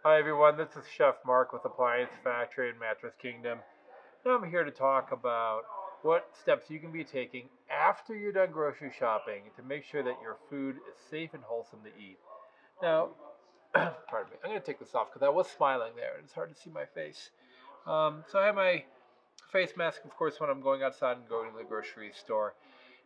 Hi everyone, this is Chef Mark with Appliance Factory and Mattress Kingdom. Now I'm here to talk about what steps you can be taking after you're done grocery shopping to make sure that your food is safe and wholesome to eat. Now, pardon me, I'm going to take this off because I was smiling there and it's hard to see my face. So I have my face mask, of course, when I'm going outside and going to the grocery store.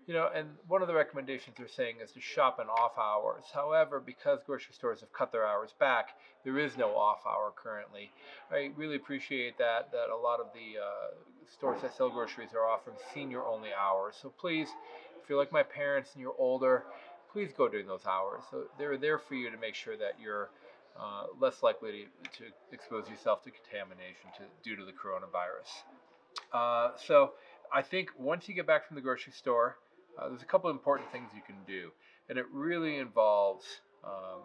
And one of the recommendations they're saying is to shop in off hours. However, because grocery stores have cut their hours back, there is no off hour currently. I really appreciate that a lot of the stores that sell groceries are offering senior only hours. So please, if you're like my parents and you're older, please go during those hours. So they're there for you to make sure that you're less likely to expose yourself to contamination due to the coronavirus. So I think once you get back from the grocery store, there's a couple important things you can do, and it really involves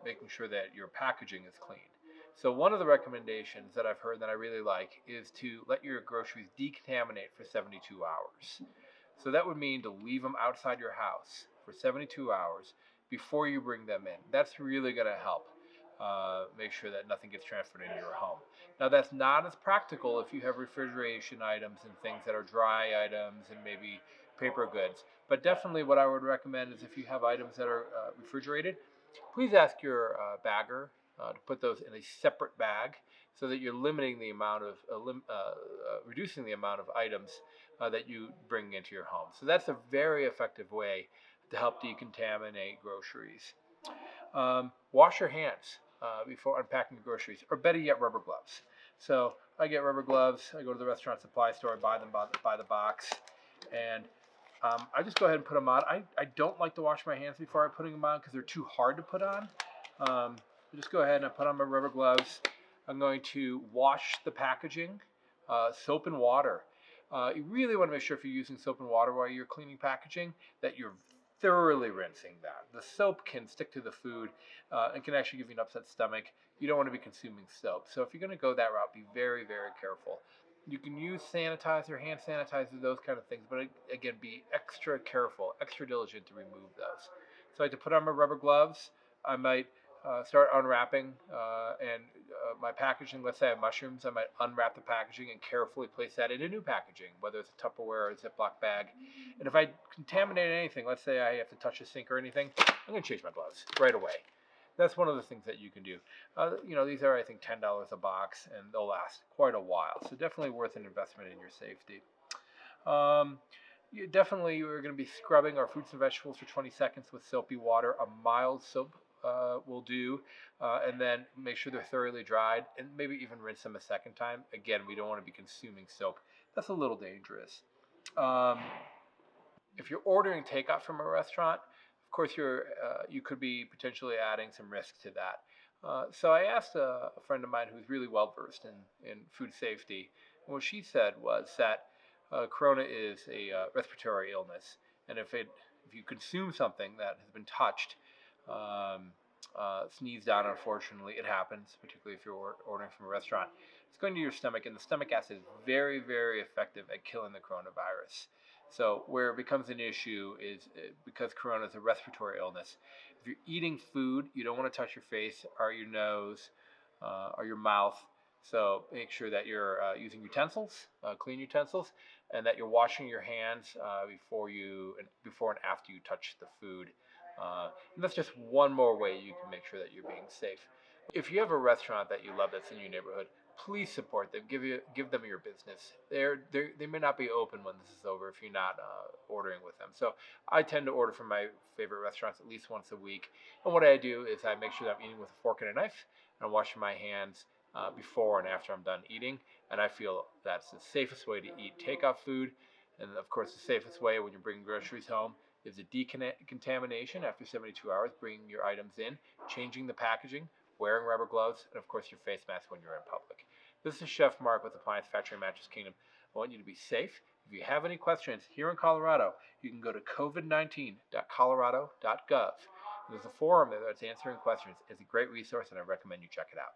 making sure that your packaging is clean. So one of the recommendations that I've heard that I really like is to let your groceries decontaminate for 72 hours. So that would mean to leave them outside your house for 72 hours before you bring them in. That's really going to help make sure that nothing gets transferred into your home. Now, that's not as practical if you have refrigeration items and things that are dry items and maybe paper goods. But definitely, what I would recommend is if you have items that are refrigerated, please ask your bagger to put those in a separate bag so that you're limiting the amount of reducing the amount of items that you bring into your home. So that's a very effective way to help decontaminate groceries. Wash your hands before unpacking your groceries, or better yet, rubber gloves. So I get rubber gloves. I go to the restaurant supply store, buy them by the box, and I just go ahead and put them on. I don't like to wash my hands before I put them on because they're too hard to put on. I just go ahead and I put on my rubber gloves. I'm going to wash the packaging, soap and water. You really want to make sure if you're using soap and water while you're cleaning packaging that you're thoroughly rinsing that. The soap can stick to the food and can actually give you an upset stomach. You don't want to be consuming soap. So if you're going to go that route, be very, very careful. You can use sanitizer, hand sanitizer, those kind of things, but again, be extra careful, extra diligent to remove those. So I like to put on my rubber gloves. I might start unwrapping and my packaging. Let's say I have mushrooms, I might unwrap the packaging and carefully place that in a new packaging, whether it's a Tupperware or a Ziploc bag. And if I contaminate anything, let's say I have to touch a sink or anything, I'm going to change my gloves right away. That's one of the things that you can do. These are, I think, $10 a box, and they'll last quite a while. So definitely worth an investment in your safety. Definitely, we're going to be scrubbing our fruits and vegetables for 20 seconds with soapy water. A mild soap will do, and then make sure they're thoroughly dried, and maybe even rinse them a second time. Again, we don't want to be consuming soap. That's a little dangerous. Um, if you're ordering takeout from a restaurant, of course you could be potentially adding some risk to that. So I asked a friend of mine who's really well versed in food safety, and what she said was that corona is a respiratory illness, and if you consume something that has been touched, sneezed on, unfortunately, it happens, particularly if you're ordering from a restaurant. It's going to your stomach, and the stomach acid is very, very effective at killing the coronavirus. So where it becomes an issue is because corona is a respiratory illness. If you're eating food, you don't want to touch your face or your nose or your mouth. So make sure that you're using utensils, clean utensils, and that you're washing your hands before and after you touch the food. And that's just one more way you can make sure that you're being safe. If you have a restaurant that you love that's in your neighborhood, please support them. Give them your business. They may not be open when this is over if you're not ordering with them. So I tend to order from my favorite restaurants at least once a week. And what I do is I make sure that I'm eating with a fork and a knife, and I'm washing my hands before and after I'm done eating. And I feel that's the safest way to eat takeout food. And of course, the safest way when you're bringing groceries home is the decontamination after 72 hours, bringing your items in, changing the packaging, wearing rubber gloves, and of course your face mask when you're in public. This is Chef Mark with Appliance Factory Mattress Kingdom. I want you to be safe. If you have any questions here in Colorado, you can go to covid19.colorado.gov. There's a forum there that's answering questions. It's a great resource, and I recommend you check it out.